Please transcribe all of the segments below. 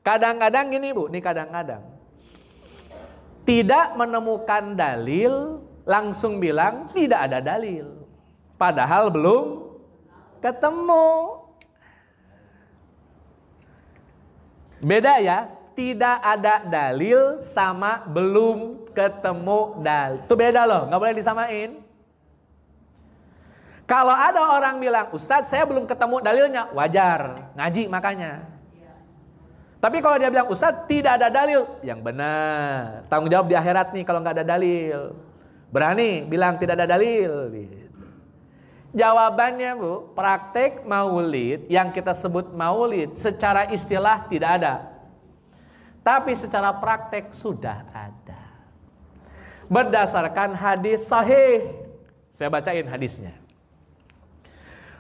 Kadang-kadang gini Bu, nih kadang-kadang tidak menemukan dalil, langsung bilang tidak ada dalil. Padahal belum ketemu. Beda ya, tidak ada dalil sama belum ketemu dalil. Itu beda loh, nggak boleh disamain. Kalau ada orang bilang, Ustadz saya belum ketemu dalilnya, wajar, ngaji makanya. Tapi kalau dia bilang, Ustadz tidak ada dalil, yang benar. Tanggung jawab di akhirat nih kalau nggak ada dalil. Berani bilang tidak ada dalil. Jawabannya Bu, praktek maulid yang kita sebut maulid secara istilah tidak ada. Tapi secara praktek sudah ada. Berdasarkan hadis sahih. Saya bacain hadisnya.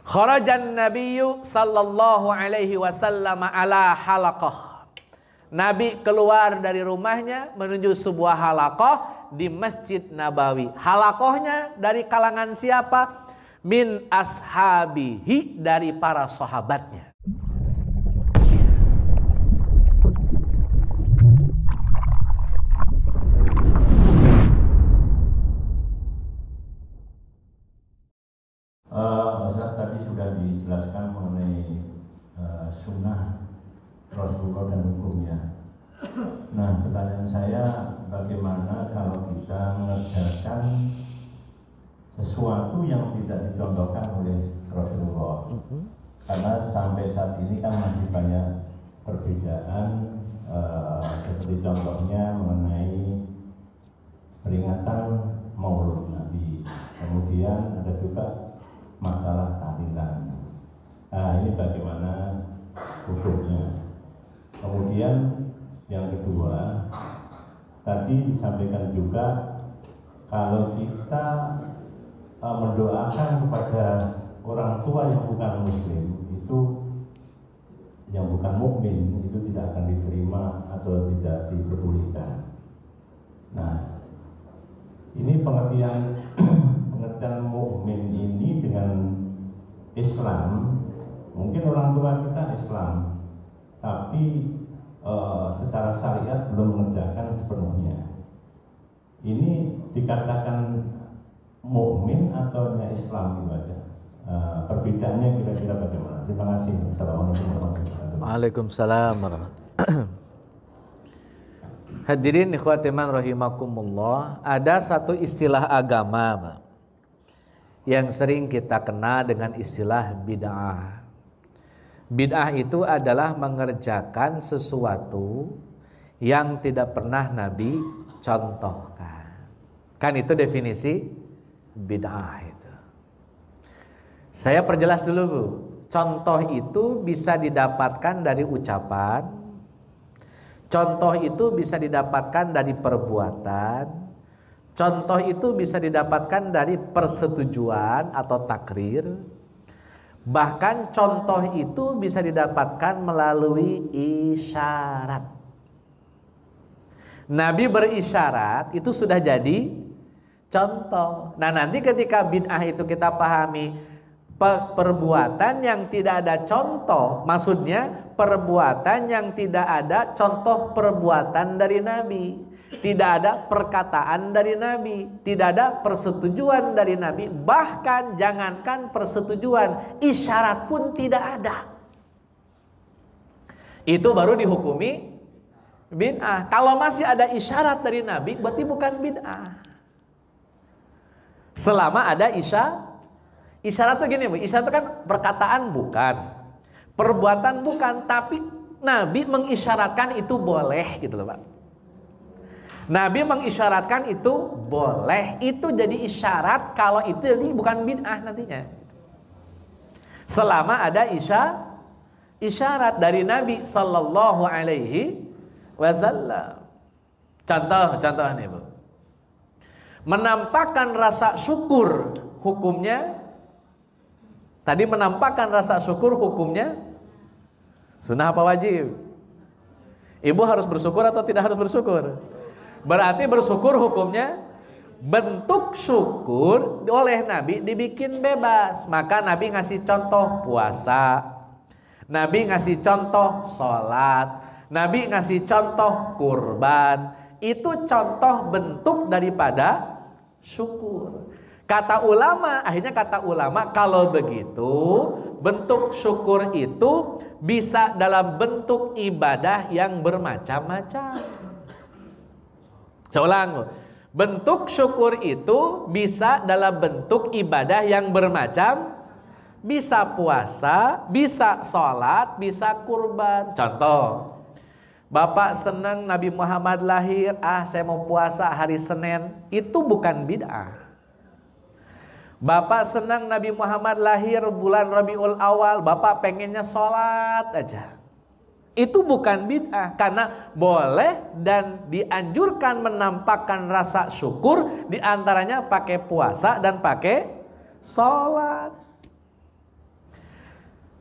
Kharajan Nabiyyu sallallahu alaihi wasallam ala halaqah. Nabi keluar dari rumahnya menuju sebuah halaqah di Masjid Nabawi. Halaqahnya dari kalangan siapa? Min ashabihi, dari para sahabatnya. Ustaz tadi sudah dijelaskan mengenai sunnah Rasulullah dan hukumnya. Nah, pertanyaan saya, bagaimana kalau kita mengerjakan sesuatu yang tidak dicontohkan oleh Rasulullah? Karena sampai saat ini kan masih banyak perbedaan, seperti contohnya mengenai peringatan Maulid Nabi. Kemudian ada juga masalah tahlilan. Nah, ini bagaimana hukumnya? Kemudian yang kedua, tadi disampaikan juga kalau kita mendoakan kepada orang tua yang bukan muslim, itu yang bukan mukmin, itu tidak akan diterima atau tidak diperbolehkan. Nah, ini pengertian mukmin ini dengan Islam, mungkin orang tua kita Islam, tapi secara syariat belum mengerjakan sepenuhnya. Ini dikatakan mukmin atau Islam itu aja? Perbedaannya kira-kira bagaimana? Terima kasih. Assalamualaikum warahmatullahi wabarakatuh. Waalaikumsalam warahmatullahi wabarakatuh. Hadirin ikhwatiman rahimakumullah, ada satu istilah agama yang sering kita kenal dengan istilah bid'ah. Bid'ah itu adalah mengerjakan sesuatu yang tidak pernah Nabi contohkan. Kan itu definisi bid'ah itu. Saya perjelas dulu Bu. Contoh itu bisa didapatkan dari ucapan. Contoh itu bisa didapatkan dari perbuatan. Contoh itu bisa didapatkan dari persetujuan atau takrir. Bahkan contoh itu bisa didapatkan melalui isyarat. Nabi berisyarat itu sudah jadi contoh. Nah, nanti ketika bid'ah itu kita pahami perbuatan yang tidak ada contoh, maksudnya perbuatan yang tidak ada contoh perbuatan dari Nabi. Tidak ada perkataan dari Nabi, tidak ada persetujuan dari Nabi, bahkan jangankan persetujuan, isyarat pun tidak ada. Itu baru dihukumi bid'ah. Kalau masih ada isyarat dari Nabi, berarti bukan bid'ah. Selama ada isyarat tuh gini Bu, isyarat itu kan perkataan bukan, perbuatan bukan, tapi Nabi mengisyaratkan itu boleh gitu loh Pak. Nabi mengisyaratkan itu boleh, itu jadi isyarat kalau itu jadi bukan bid'ah nantinya. Selama ada isyarat dari Nabi sallallahu alaihi wasallam. Contoh nih Bu. Menampakkan rasa syukur hukumnya. Tadi menampakkan rasa syukur hukumnya sunnah apa wajib? Ibu harus bersyukur atau tidak harus bersyukur? Berarti bersyukur hukumnya bentuk syukur oleh Nabi dibikin bebas. Maka Nabi ngasih contoh puasa, Nabi ngasih contoh sholat, Nabi ngasih contoh kurban. Itu contoh bentuk daripada syukur. Akhirnya kata ulama, kalau begitu bentuk syukur itu bisa dalam bentuk ibadah yang bermacam-macam. Saya ulang, bentuk syukur itu bisa dalam bentuk ibadah yang bermacam, bisa puasa, bisa sholat, bisa kurban. Contoh, Bapak senang Nabi Muhammad lahir, saya mau puasa hari Senin, itu bukan bid'ah. Bapak senang Nabi Muhammad lahir bulan Rabiul Awal, Bapak pengennya sholat aja. Itu bukan bid'ah, karena boleh dan dianjurkan menampakkan rasa syukur, diantaranya pakai puasa dan pakai sholat.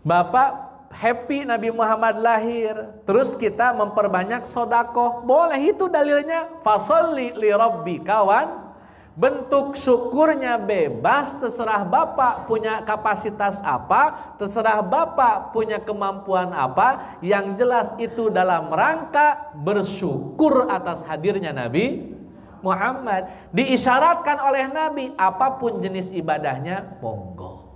Bapak happy Nabi Muhammad lahir, terus kita memperbanyak sodakoh, boleh, itu dalilnya fasholli li rabbika wan. Bentuk syukurnya bebas, terserah Bapak punya kapasitas apa, terserah Bapak punya kemampuan apa. Yang jelas itu dalam rangka bersyukur atas hadirnya Nabi Muhammad. Diisyaratkan oleh Nabi, apapun jenis ibadahnya, monggo.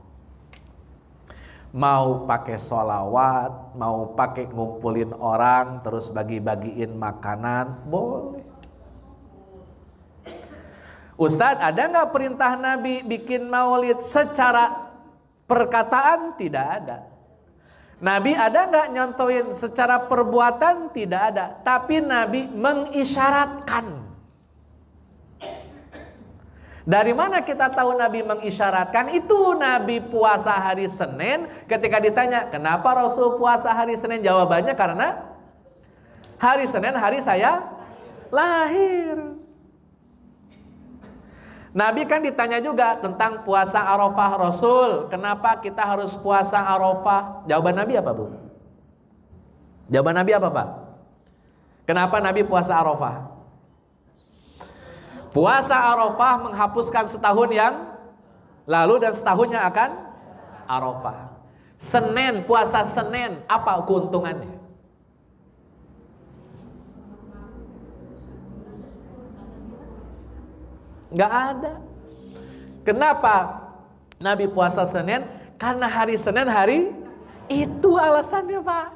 Mau pakai sholawat, mau pakai ngumpulin orang, terus bagi-bagiin makanan, boleh. Ustadz, ada nggak perintah Nabi bikin maulid secara perkataan? Tidak ada. Nabi ada nggak nyontohin secara perbuatan? Tidak ada. Tapi Nabi mengisyaratkan. Dari mana kita tahu Nabi mengisyaratkan? Itu Nabi puasa hari Senin. Ketika ditanya, kenapa Rasul puasa hari Senin? Jawabannya karena hari Senin hari saya lahir. Nabi kan ditanya juga tentang puasa Arafah, Rasul, kenapa kita harus puasa Arafah? Jawaban Nabi apa, Bu? Jawaban Nabi apa, Pak? Kenapa Nabi puasa Arafah? Puasa Arafah menghapuskan setahun yang lalu dan setahunnya akan Arafah. Senin, puasa Senin, apa keuntungannya? Nggak ada. Kenapa Nabi puasa Senin? Karena hari Senin hari itu alasannya, Pak.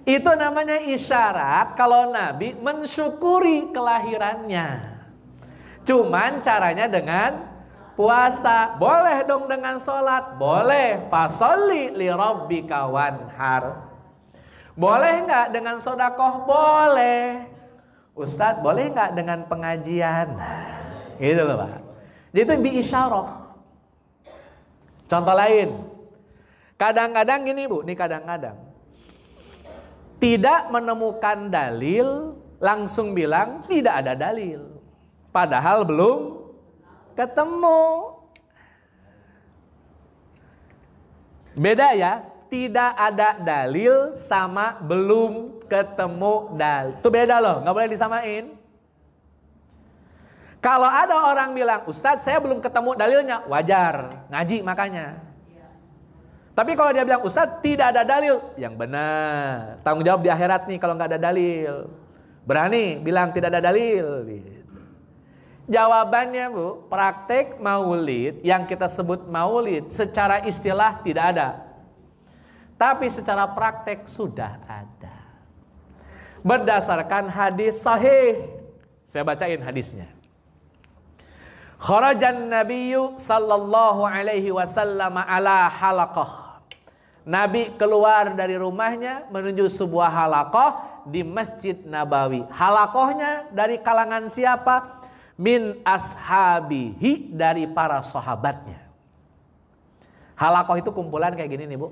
Itu namanya isyarat kalau Nabi mensyukuri kelahirannya. Cuman caranya dengan puasa. Boleh dong dengan sholat? Boleh. Fasholli li rabbika wanhar. Boleh nggak dengan sodakoh? Boleh. Ustadz, boleh nggak dengan pengajian? Gitu loh, Pak. Jadi itu biisyarah. Contoh lain, kadang-kadang gini, Bu, nih kadang-kadang tidak menemukan dalil, langsung bilang tidak ada dalil, padahal belum ketemu. Beda ya, tidak ada dalil sama belum ketemu dalil. Itu beda loh, nggak boleh disamain. Kalau ada orang bilang, Ustadz saya belum ketemu dalilnya, wajar, ngaji makanya. Tapi kalau dia bilang, Ustadz tidak ada dalil, yang benar. Tanggung jawab di akhirat nih kalau nggak ada dalil. Berani bilang tidak ada dalil. Jawabannya, Bu, praktek maulid yang kita sebut maulid secara istilah tidak ada. Tapi secara praktek sudah ada. Berdasarkan hadis sahih. Saya bacain hadisnya. Kharajan Nabiyyu sallallahu alaihi wasallam ala halaqah. Nabi keluar dari rumahnya menuju sebuah halaqah di Masjid Nabawi. Halaqahnya dari kalangan siapa? Min ashabihi, dari para sahabatnya. Halaqah itu kumpulan kayak gini nih, Bu.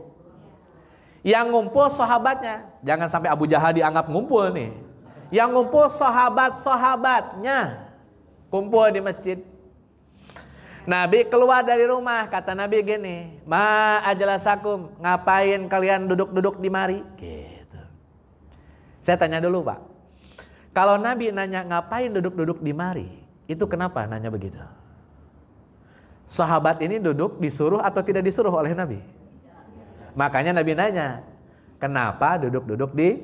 Yang ngumpul sahabatnya. Jangan sampai Abu Jahal dianggap ngumpul nih. Yang ngumpul sahabat-sahabatnya. Kumpul di masjid. Nabi keluar dari rumah. Kata Nabi gini, ma ajlasakum, ngapain kalian duduk-duduk di mari? Gitu. Saya tanya dulu, Pak. Kalau Nabi nanya ngapain duduk-duduk di mari, itu kenapa nanya begitu? Sahabat ini duduk disuruh atau tidak disuruh oleh Nabi? Makanya Nabi nanya, kenapa duduk-duduk di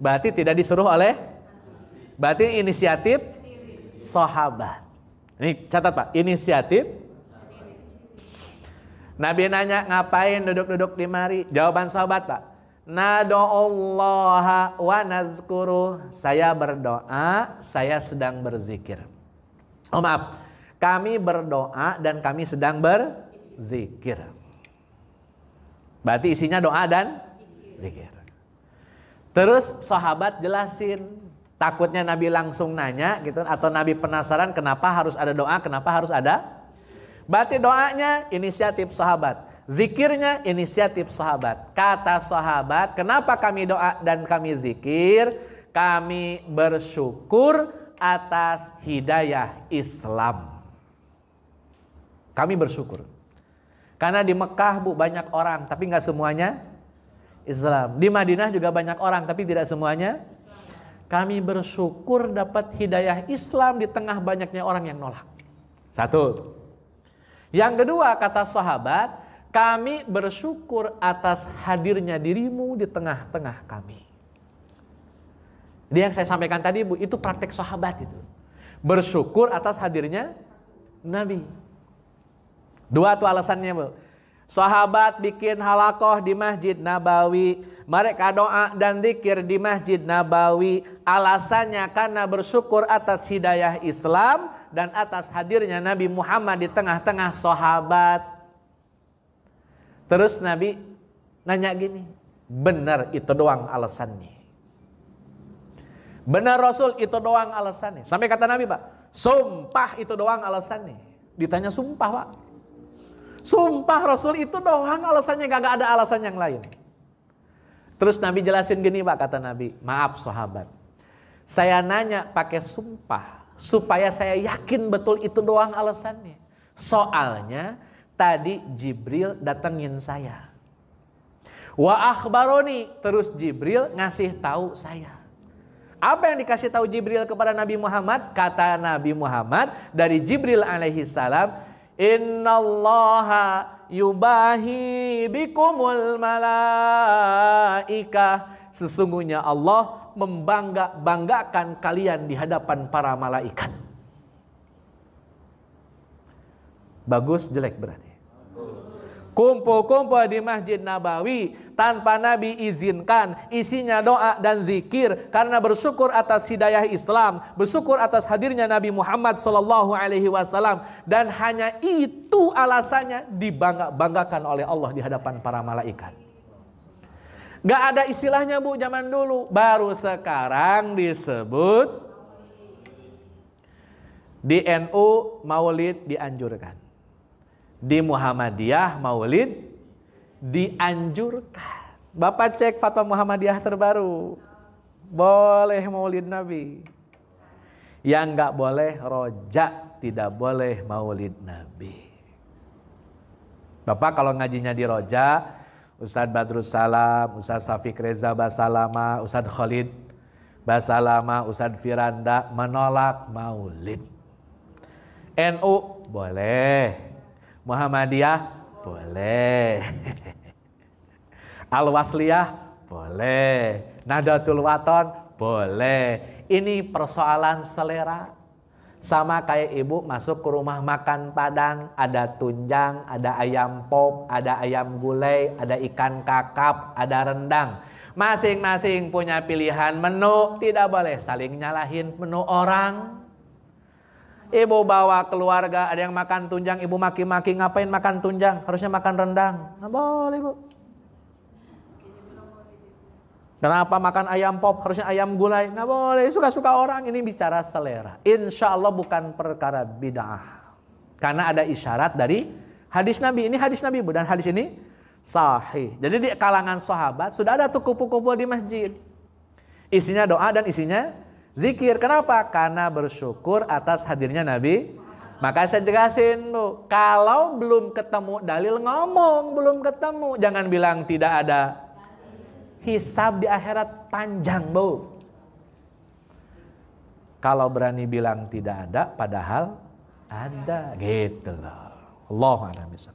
Berarti tidak disuruh oleh, berarti inisiatif sahabat. Ini catat Pak, inisiatif. Nabi nanya, ngapain duduk-duduk di mari? Jawaban sahabat Pak, nad'ullaha wa nazkuru. Saya berdoa, saya sedang berzikir. Oh maaf, kami berdoa dan kami sedang berzikir. Berarti isinya doa dan zikir. Terus sahabat jelasin, takutnya Nabi langsung nanya gitu, atau Nabi penasaran kenapa harus ada doa, kenapa harus ada. Berarti doanya inisiatif sahabat, zikirnya inisiatif sahabat. Kata sahabat, kenapa kami doa dan kami zikir? Kami bersyukur atas hidayah Islam. Kami bersyukur. Karena di Mekah Bu banyak orang, tapi nggak semuanya Islam. Di Madinah juga banyak orang, tapi tidak semuanya. Kami bersyukur dapat hidayah Islam di tengah banyaknya orang yang nolak. Satu. Yang kedua, kata sahabat, kami bersyukur atas hadirnya dirimu di tengah-tengah kami. Jadi yang saya sampaikan tadi Bu, itu praktek sahabat itu. Bersyukur atas hadirnya Nabi. Dua tuh alasannya Bu. Sahabat bikin halakoh di Masjid Nabawi, mereka doa dan zikir di Masjid Nabawi. Alasannya karena bersyukur atas hidayah Islam dan atas hadirnya Nabi Muhammad di tengah-tengah sahabat. Terus Nabi nanya gini, benar itu doang alasannya? Benar Rasul itu doang alasannya? Sampai kata Nabi Pak, sumpah itu doang alasannya. Ditanya sumpah Pak, sumpah Rasul itu doang alasannya, gak ada alasan yang lain. Terus Nabi jelasin gini Pak, kata Nabi, maaf sahabat, saya nanya pakai sumpah supaya saya yakin betul itu doang alasannya. Soalnya tadi Jibril datengin saya. Wa akhbaroni, terus Jibril ngasih tahu saya. Apa yang dikasih tahu Jibril kepada Nabi Muhammad? Kata Nabi Muhammad dari Jibril alaihi salam, innallaha yubahi bikumul malaikah. Sesungguhnya Allah membanggakan kalian di hadapan para malaikat. Bagus jelek berarti? Kumpul-kumpul di Masjid Nabawi tanpa Nabi izinkan, isinya doa dan zikir karena bersyukur atas hidayah Islam, bersyukur atas hadirnya Nabi Muhammad SAW, dan hanya itu alasannya dibanggakan oleh Allah di hadapan para malaikat. Gak ada istilahnya Bu zaman dulu, baru sekarang disebut. Di NU maulid dianjurkan, di Muhammadiyah maulid dianjurkan. Bapak cek fatwa Muhammadiyah terbaru, boleh maulid Nabi. Yang nggak boleh rojak, tidak boleh maulid Nabi. Bapak kalau ngajinya di roja, Ustadz Badrus Salam, Ustadz Syafiq Reza Basalama, Ustadz Khalid Basalama, Ustadz Firanda menolak maulid. NU boleh, Muhammadiyah boleh, Al-Wasliyah boleh, Nahdlatul Wathon boleh. Ini persoalan selera. Sama kayak ibu masuk ke rumah makan Padang, ada tunjang, ada ayam pop, ada ayam gulai, ada ikan kakap, ada rendang. Masing-masing punya pilihan menu, tidak boleh saling nyalahin menu orang. Ibu bawa keluarga, ada yang makan tunjang, ibu maki-maki, ngapain makan tunjang? Harusnya makan rendang. Nggak boleh Bu. Kenapa makan ayam pop? Harusnya ayam gulai. Nggak boleh, suka-suka orang. Ini bicara selera. Insya Allah bukan perkara bid'ah. Karena ada isyarat dari hadis Nabi. Ini hadis Nabi Bu, dan hadis ini sahih. Jadi di kalangan sahabat sudah ada tuh kupu-kupu di masjid. Isinya doa dan isinya zikir. Kenapa? Karena bersyukur atas hadirnya Nabi. Maka saya jelasin Bu, kalau belum ketemu dalil ngomong belum ketemu. Jangan bilang tidak ada. Hisab di akhirat panjang Bu. Kalau berani bilang tidak ada padahal ada, gitu loh. Allahu a'lam bishawab.